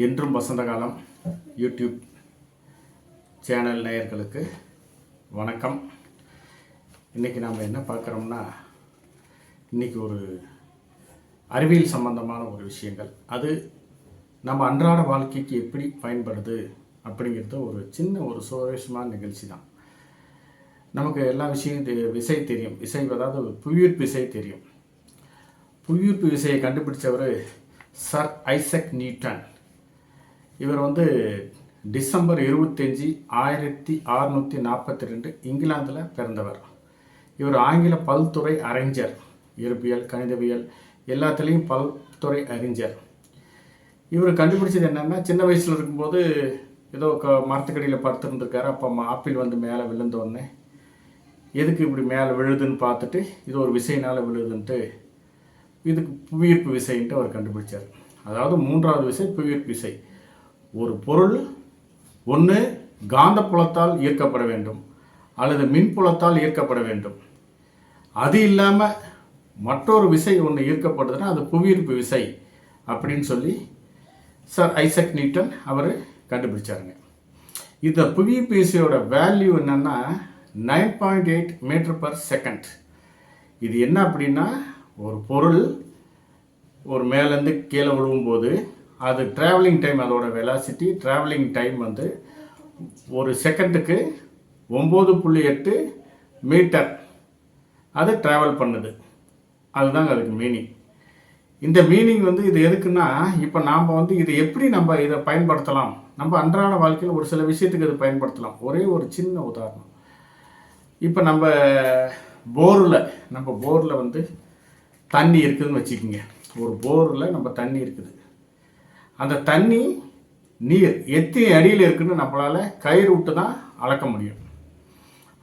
என்றும் வசந்த காலம் YouTube channel நேயர்களுக்கு வணக்கம். இன்றைக்கி நாம் என்ன பார்க்குறோம்னா, இன்றைக்கி ஒரு அறிவியல் சம்பந்தமான ஒரு விஷயங்கள், அது நம்ம அன்றாட வாழ்க்கைக்கு எப்படி பயன்படுது அப்படிங்கிறது ஒரு சின்ன ஒரு சுவாரஸ்யமான நிகழ்ச்சி தான். நமக்கு எல்லா விசை தெரியும். அதாவது புவியீர்ப்பு விசை தெரியும். புவியீர்ப்பு விசையை கண்டுபிடிச்சவர் சர் ஐசக் நியூட்டன். இவர் டிசம்பர் 25, 1642 இங்கிலாந்தில் பிறந்தவர். இவர் ஆங்கில பல்துறை அறிஞர், இயற்பியல், கணிதவியல் எல்லாத்துலேயும் பல்துறை அறிஞர். இவர் கண்டுபிடிச்சது என்னென்னா, சின்ன வயசில் இருக்கும்போது ஏதோ மரத்துக்கடியில் படுத்துருந்துருக்காரு. அப்போ ஆப்பிள் மேலே விழுந்தோடனே எதுக்கு இப்படி மேலே விழுதுன்னு பார்த்துட்டு, இது ஒரு விசையினால் விழுதுன்ட்டு இதுக்கு புவியீர்ப்பு விசைன்ட்டு அவர் கண்டுபிடிச்சார். அதாவது மூன்றாவது விசை புவியீர்ப்பு விசை. ஒரு பொருள் ஒன்று காந்தப்புலத்தால் ஈர்க்கப்பட வேண்டும் அல்லது மின்புலத்தால் ஈர்க்கப்பட வேண்டும். அது இல்லாமல் மற்றொரு விசை ஒன்று ஈர்க்கப்படுதுன்னா அது புவியீர்ப்பு விசை அப்படின்னு சொல்லி சர் ஐசக் நியூட்டன் அவர் கண்டுபிடிச்சாருங்க. இந்த புவியீர்ப்பு விசையோட வேல்யூ என்னென்னா 9.8 மீட்டர்/செகண்ட். இது என்ன அப்படின்னா, ஒரு பொருள் ஒரு மேலேருந்து கீழே விழுவும்போது அது ட்ராவலிங் டைம், அதோட வெலாசிட்டி ட்ராவலிங் டைம் ஒரு செகண்டுக்கு 9.8 மீட்டர் அது ட்ராவல் பண்ணுது. அதுதாங்க அதுக்கு மீனிங். இந்த மீனிங் இது எதுக்குன்னா, இப்போ நாம் இது எப்படி நம்ம இதை பயன்படுத்தலாம், நம்ம அன்றாட வாழ்க்கையில் ஒரு சில விஷயத்துக்கு இது பயன்படுத்தலாம். ஒரே ஒரு சின்ன உதாரணம். இப்போ நம்ம போரில் தண்ணி இருக்குதுன்னு வச்சுக்கோங்க. ஒரு போரில் நம்ம தண்ணி இருக்குது. அந்த தண்ணி நீர் எத்தனை அடியில் இருக்குதுன்னு நம்மளால் கயிறு விட்டு தான் அளக்க முடியும்.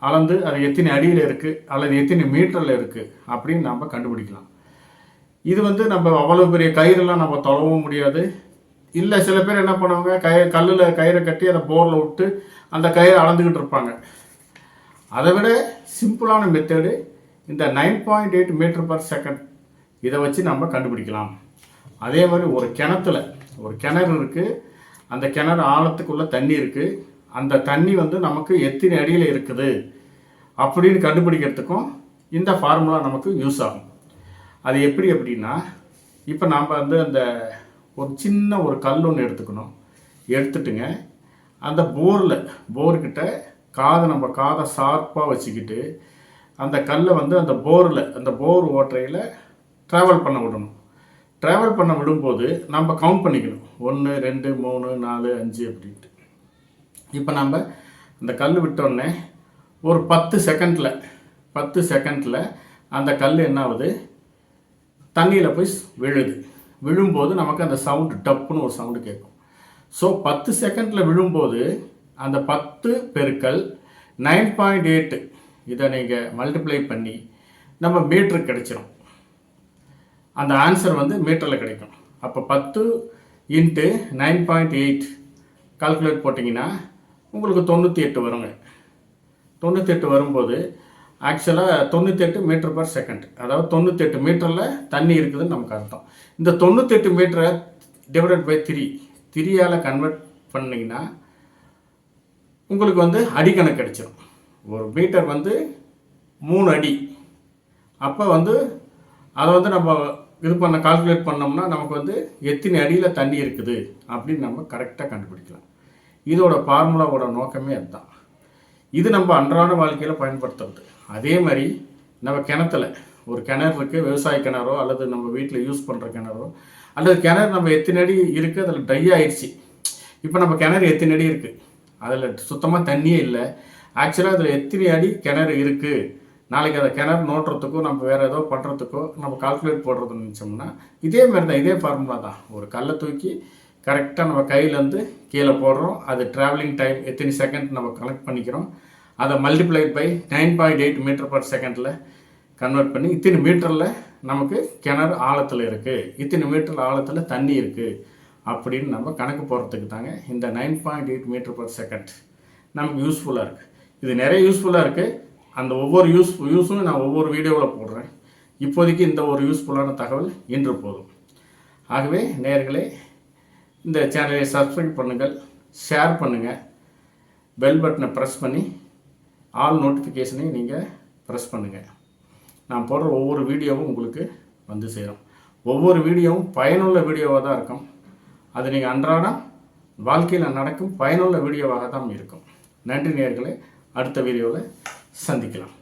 அளந்து அது எத்தனை அடியில் இருக்குது அல்லது எத்தனை மீட்டரில் இருக்குது அப்படின்னு நம்ம கண்டுபிடிக்கலாம். இது நம்ம அவ்வளோ பெரிய கயிறுலாம் நம்ம தொலைவும் முடியாது. இல்லை, சில பேர் என்ன பண்ணுவாங்க, கல்லில் கயிறை கட்டி அதை போரில் விட்டு அந்த கயிறை அளந்துக்கிட்டு இருப்பாங்க. அதை விட சிம்பிளான மெத்தடு இந்த 9.8 மீட்டர்/செகண்ட். இதை வச்சு நம்ம கண்டுபிடிக்கலாம். அதே மாதிரி ஒரு கிணறு இருக்குது. அந்த கிணறு ஆழத்துக்குள்ளே தண்ணி இருக்குது. அந்த தண்ணி நமக்கு எத்தனை அடியில் இருக்குது அப்படின்னு கண்டுபிடிக்கிறதுக்கும் இந்த ஃபார்முலா நமக்கு யூஸ் ஆகும். அது எப்படி அப்படின்னா, இப்போ நாம் அந்த ஒரு சின்ன ஒரு கல் ஒன்று எடுத்துட்டுங்க, அந்த போர்கிட்ட நம்ம காதை ஷார்ப்பாக வச்சுக்கிட்டு அந்த கல்லை அந்த போர் ஓட்டையில் ட்ராவல் பண்ண விடணும். ட்ராவல் பண்ண விடும்போது நம்ம கவுண்ட் பண்ணிக்கணும், 1 2 3 4 5 அப்படின்ட்டு. இப்போ நம்ம அந்த கல் விட்டோடனே ஒரு 10 செகண்டில் அந்த கல் என்ன ஆகுது, தண்ணியில் போய் விழும்போது நமக்கு அந்த சவுண்டு டப்புன்னு ஒரு சவுண்டு கேட்கும். ஸோ 10 செகண்டில் விழும்போது அந்த 10 பெருக்கல் 9.8 இதை நீங்கள் மல்டிப்ளை பண்ணி நம்ம மீட்டருக்கு கிடைச்சிடும். அந்த ஆன்சர் மீட்டரில் கிடைக்கும். அப்போ 10 × 9.8 கால்குலேட் போட்டிங்கன்னா உங்களுக்கு 98 வருங்க. 98 வரும்போது ஆக்சுவலாக 98 மீட்டர்/செகண்ட், அதாவது 98 மீட்டரில் தண்ணி இருக்குதுன்னு நமக்கு அர்த்தம். இந்த 98 மீட்டரை டிவைடட் பை 3 கன்வெர்ட் பண்ணிங்கன்னா உங்களுக்கு அடிக்கணக்கு கிடைச்சிடும். ஒரு மீட்டர் 3 அடி. அப்போ அதை நம்ம கால்குலேட் பண்ணோம்னா நமக்கு எத்தனை அடியில் தண்ணி இருக்குது அப்படின்னு நம்ம கரெக்டாக கண்டுபிடிக்கலாம். இதோட ஃபார்முலாவோட நோக்கமே அதுதான். இது நம்ம அன்றாட வாழ்க்கையில் பயன்படுத்துறது. அதே மாதிரி நம்ம ஒரு கிணறு இருக்குது, விவசாய கிணறோ அல்லது நம்ம வீட்டில் யூஸ் பண்ணுற கிணறோ அல்லது கிணறு நம்ம எத்தனை அடி இருக்குது, அதில் ட்ரை ஆயிடுச்சு. இப்போ நம்ம கிணறு எத்தனை அடி இருக்குது, அதில் சுத்தமாக தண்ணியே இல்லை. ஆக்சுவலாக அதில் எத்தனை அடி கிணறு இருக்குது, நாளைக்கு அதை கிணறு நோட்டுறதுக்கோ நம்ம வேறு ஏதோ பண்ணுறதுக்கோ நம்ம கால்குலேட் போடுறதுன்னு நினச்சோம்னா இதே மாதிரி தான், இதே ஃபார்முலா தான். ஒரு கல்லை தூக்கி கரெக்டாக நம்ம கையிலேருந்து கீழே போடுறோம். அது ட்ராவலிங் டைம் எத்தனை செகண்ட் நம்ம கனெக்ட் பண்ணிக்கிறோம். அதை மல்டிப்ளைட் பை 9.8 மீட்டர்/செகண்டில் கன்வெர்ட் பண்ணி இத்தனை மீட்டரில் நமக்கு கிணறு ஆழத்தில் இருக்குது, இத்தனை மீட்டர் ஆழத்தில் தண்ணி இருக்குது அப்படின்னு நம்ம கணக்கு போடுறதுக்கு தாங்க இந்த 9.8 மீட்டர்/செகண்ட் நமக்கு யூஸ்ஃபுல்லாக இருக்குது. இது நிறைய யூஸ்ஃபுல்லாக இருக்குது. அந்த ஒவ்வொரு யூஸும் நான் ஒவ்வொரு வீடியோவில் போடுறேன். இப்போதைக்கு இந்த ஒரு யூஸ்ஃபுல்லான தகவல் இன்று போதும். ஆகவே நேயர்களே, இந்த சேனலை சப்ஸ்கிரைப் பண்ணுங்கள், ஷேர் பண்ணுங்கள், பெல் பட்டனை ப்ரெஸ் பண்ணி ஆல் நோட்டிஃபிகேஷனையும் நீங்கள் ப்ரெஸ் பண்ணுங்கள். நான் போடுற ஒவ்வொரு வீடியோவும் உங்களுக்கு வந்து சேரும். ஒவ்வொரு வீடியோவும் பயனுள்ள வீடியோவாக தான் இருக்கும். அது நீங்கள் அன்றாடம் வாழ்க்கையில் நடக்கும் பயனுள்ள வீடியோவாக தான் இருக்கும். நன்றி நேயர்களே, அடுத்த வீடியோவில் சந்திக்கலாம்.